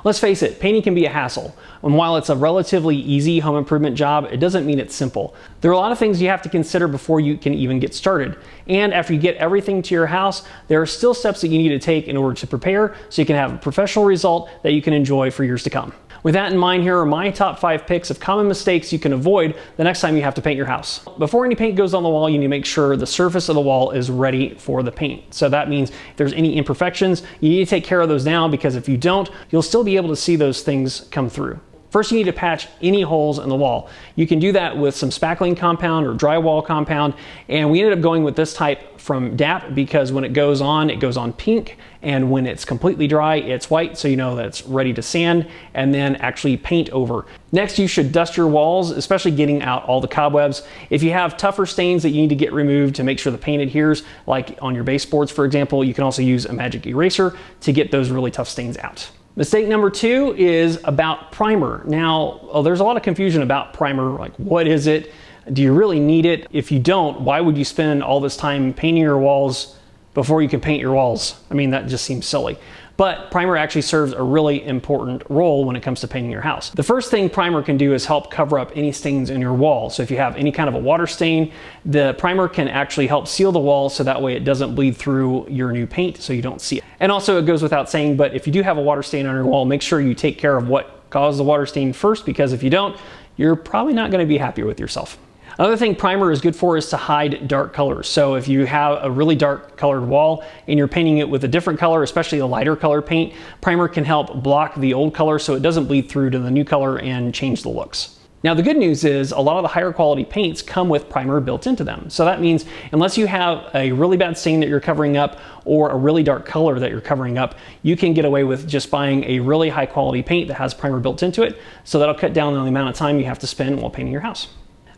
Let's face it, painting can be a hassle. And while it's a relatively easy home improvement job, it doesn't mean it's simple. There are a lot of things you have to consider before you can even get started. And after you get everything to your house, there are still steps that you need to take in order to prepare so you can have a professional result that you can enjoy for years to come. With that in mind, here are my top 5 picks of common mistakes you can avoid the next time you have to paint your house. Before any paint goes on the wall, you need to make sure the surface of the wall is ready for the paint. So that means if there's any imperfections, you need to take care of those now, because if you don't, you'll still be able to see those things come through. First, you need to patch any holes in the wall. You can do that with some spackling compound or drywall compound, and we ended up going with this type from DAP because when it goes on pink, and when it's completely dry, it's white, so you know that it's ready to sand and then actually paint over. Next, you should dust your walls, especially getting out all the cobwebs. If you have tougher stains that you need to get removed to make sure the paint adheres, like on your baseboards, for example, you can also use a magic eraser to get those really tough stains out. Mistake number 2 is about primer. Now, there's a lot of confusion about primer, like what is it? Do you really need it? If you don't, why would you spend all this time painting your walls before you can paint your walls? I mean, that just seems silly. But primer actually serves a really important role when it comes to painting your house. The first thing primer can do is help cover up any stains in your wall. So if you have any kind of a water stain, the primer can actually help seal the wall so that way it doesn't bleed through your new paint so you don't see it. And also, it goes without saying, but if you do have a water stain on your wall, make sure you take care of what caused the water stain first, because if you don't, you're probably not going to be happy with yourself. Another thing primer is good for is to hide dark colors. So if you have a really dark colored wall and you're painting it with a different color, especially a lighter color paint, primer can help block the old color so it doesn't bleed through to the new color and change the looks. Now, the good news is a lot of the higher quality paints come with primer built into them. So that means unless you have a really bad stain that you're covering up or a really dark color that you're covering up, you can get away with just buying a really high quality paint that has primer built into it. So that'll cut down on the amount of time you have to spend while painting your house.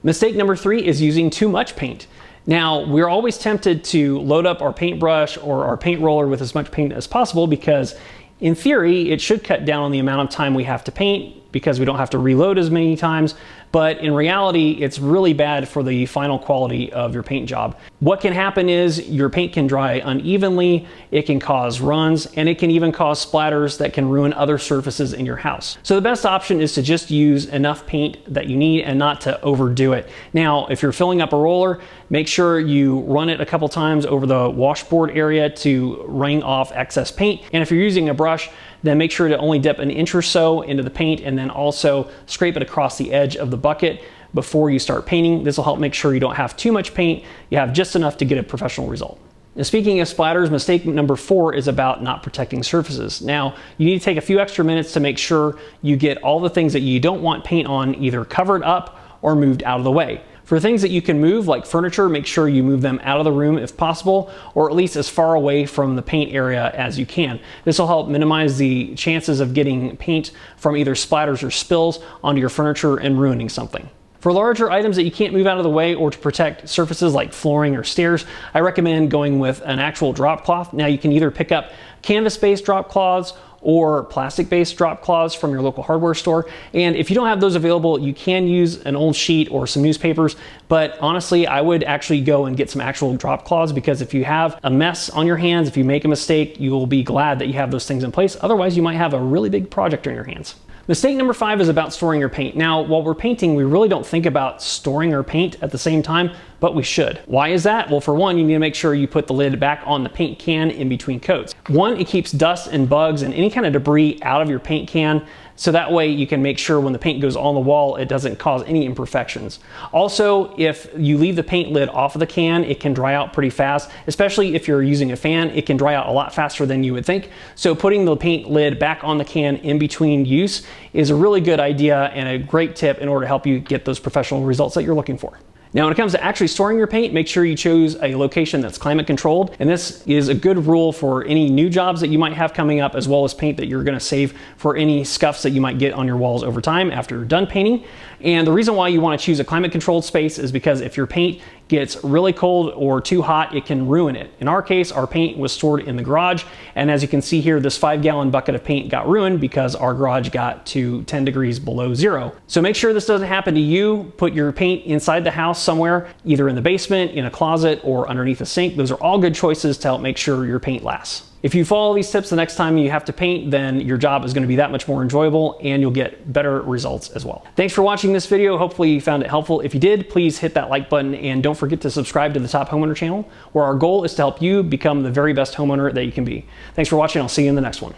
Mistake number 3 is using too much paint. Now, we're always tempted to load up our paintbrush or our paint roller with as much paint as possible because in theory, it should cut down on the amount of time we have to paint because we don't have to reload as many times. But in reality, it's really bad for the final quality of your paint job. What can happen is your paint can dry unevenly, it can cause runs, and it can even cause splatters that can ruin other surfaces in your house. So the best option is to just use enough paint that you need and not to overdo it. Now, if you're filling up a roller, make sure you run it a couple times over the washboard area to wring off excess paint. And if you're using a brush, then make sure to only dip an inch or so into the paint and then also scrape it across the edge of the bucket before you start painting. This will help make sure you don't have too much paint, you have just enough to get a professional result. Now, speaking of splatters, mistake number 4 is about not protecting surfaces. Now, you need to take a few extra minutes to make sure you get all the things that you don't want paint on either covered up or moved out of the way. For things that you can move, like furniture, make sure you move them out of the room if possible, or at least as far away from the paint area as you can. This will help minimize the chances of getting paint from either splatters or spills onto your furniture and ruining something. For larger items that you can't move out of the way or to protect surfaces like flooring or stairs, I recommend going with an actual drop cloth. Now, you can either pick up canvas-based drop cloths or plastic-based drop cloths from your local hardware store. And if you don't have those available, you can use an old sheet or some newspapers. But honestly, I would actually go and get some actual drop cloths, because if you have a mess on your hands, if you make a mistake, you will be glad that you have those things in place. Otherwise, you might have a really big project on your hands. Mistake number 5 is about storing your paint. Now, while we're painting, we really don't think about storing our paint at the same time, but we should. Why is that? Well, for one, you need to make sure you put the lid back on the paint can in between coats. One, it keeps dust and bugs and any kind of debris out of your paint can, so that way you can make sure when the paint goes on the wall, it doesn't cause any imperfections. Also, if you leave the paint lid off of the can, it can dry out pretty fast, especially if you're using a fan. It can dry out a lot faster than you would think. So putting the paint lid back on the can in between use is a really good idea and a great tip in order to help you get those professional results that you're looking for. Now, when it comes to actually storing your paint, make sure you choose a location that's climate controlled. And this is a good rule for any new jobs that you might have coming up, as well as paint that you're gonna save for any scuffs that you might get on your walls over time after you're done painting. And the reason why you wanna choose a climate controlled space is because if your paint gets really cold or too hot, it can ruin it. In our case, our paint was stored in the garage. And as you can see here, this 5-gallon bucket of paint got ruined because our garage got to 10 degrees below zero. So make sure this doesn't happen to you. Put your paint inside the house somewhere, either in the basement, in a closet, or underneath a sink. Those are all good choices to help make sure your paint lasts. If you follow these tips the next time you have to paint, then your job is going to be that much more enjoyable and you'll get better results as well. Thanks for watching this video. Hopefully you found it helpful. If you did, please hit that like button and don't forget to subscribe to the Top Homeowner channel, where our goal is to help you become the very best homeowner that you can be. Thanks for watching. I'll see you in the next one.